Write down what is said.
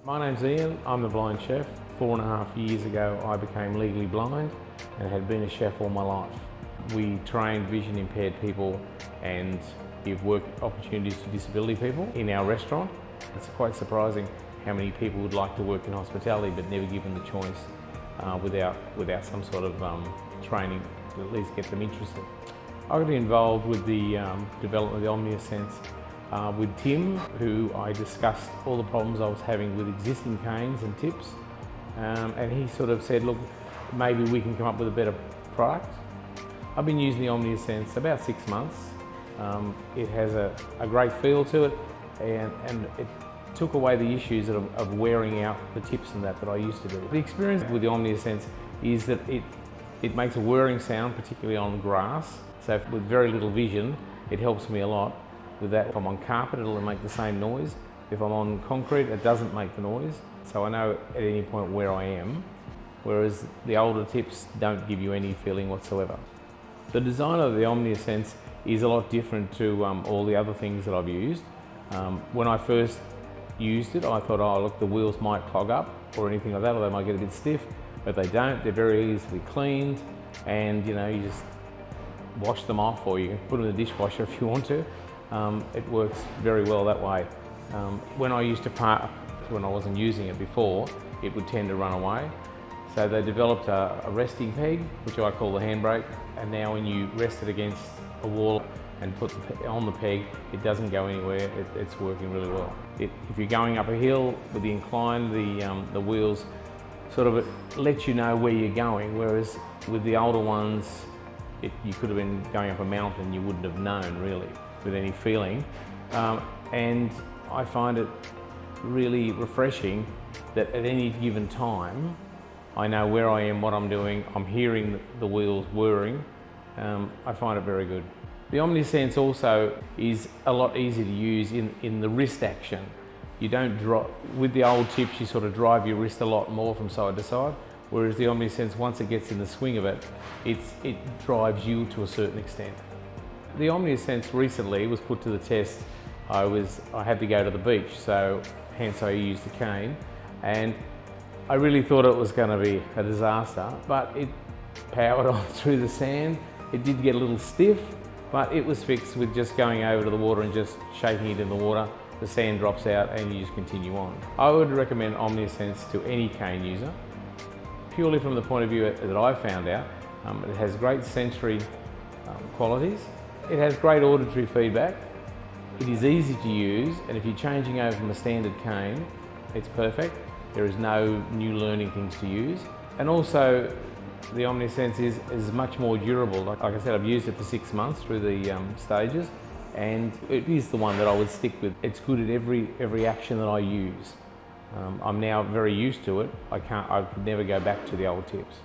My name's Ian, I'm the blind chef. 4.5 years ago I became legally blind and had been a chef all my life. We train vision impaired people and give work opportunities to disability people in our restaurant. It's quite surprising how many people would like to work in hospitality but never given the choice without some sort of training to at least get them interested. I got involved with the development of the Omni-Sense with Tim, who I discussed all the problems I was having with existing canes and tips, and he sort of said, look, maybe we can come up with a better product. I've been using the Omni-Sense about 6 months. It has a great feel to it, and it took away the issues of wearing out the tips and that I used to do. The experience with the Omni-Sense is that it makes a whirring sound, particularly on grass. So with very little vision, it helps me a lot with that. If I'm on carpet, it'll make the same noise. If I'm on concrete, it doesn't make the noise. So I know at any point where I am, whereas the older tips don't give you any feeling whatsoever. The design of the Omni-Sense is a lot different to all the other things that I've used. When I first used it, I thought, oh look, the wheels might clog up or anything like that, or they might get a bit stiff, but they don't. They're very easily cleaned, and you just wash them off, or you can put them in the dishwasher if you want to. It works very well that way. When I used to park, when I wasn't using it before, it would tend to run away. So they developed a resting peg, which I call the handbrake, and now when you rest it against a wall and put it on the peg, it doesn't go anywhere. It's working really well. If you're going up a hill with the incline, the wheels sort of let you know where you're going, whereas with the older ones, you could have been going up a mountain, you wouldn't have known really with any feeling. And I find it really refreshing that at any given time, I know where I am, what I'm doing, I'm hearing the wheels whirring. I find it very good. The Omni-Sense also is a lot easier to use in the wrist action. You don't drop, with the old tips, you sort of drive your wrist a lot more from side to side, whereas the Omni-Sense, once it gets in the swing of it, it drives you to a certain extent. The Omni-Sense recently was put to the test. I had to go to the beach, so hence I used the cane, and I really thought it was going to be a disaster, but it powered on through the sand. It did get a little stiff, but it was fixed with just going over to the water and just shaking it in the water. The sand drops out and you just continue on. I would recommend Omni-Sense to any cane user, purely from the point of view that I found out. It has great sensory qualities. It has great auditory feedback. It is easy to use, and if you're changing over from a standard cane, it's perfect. There is no new learning things to use. And also, the Omni-Sense is much more durable. Like I said, I've used it for 6 months through the stages, and it is the one that I would stick with. It's good at every action that I use. I'm now very used to it. I could never go back to the old tips.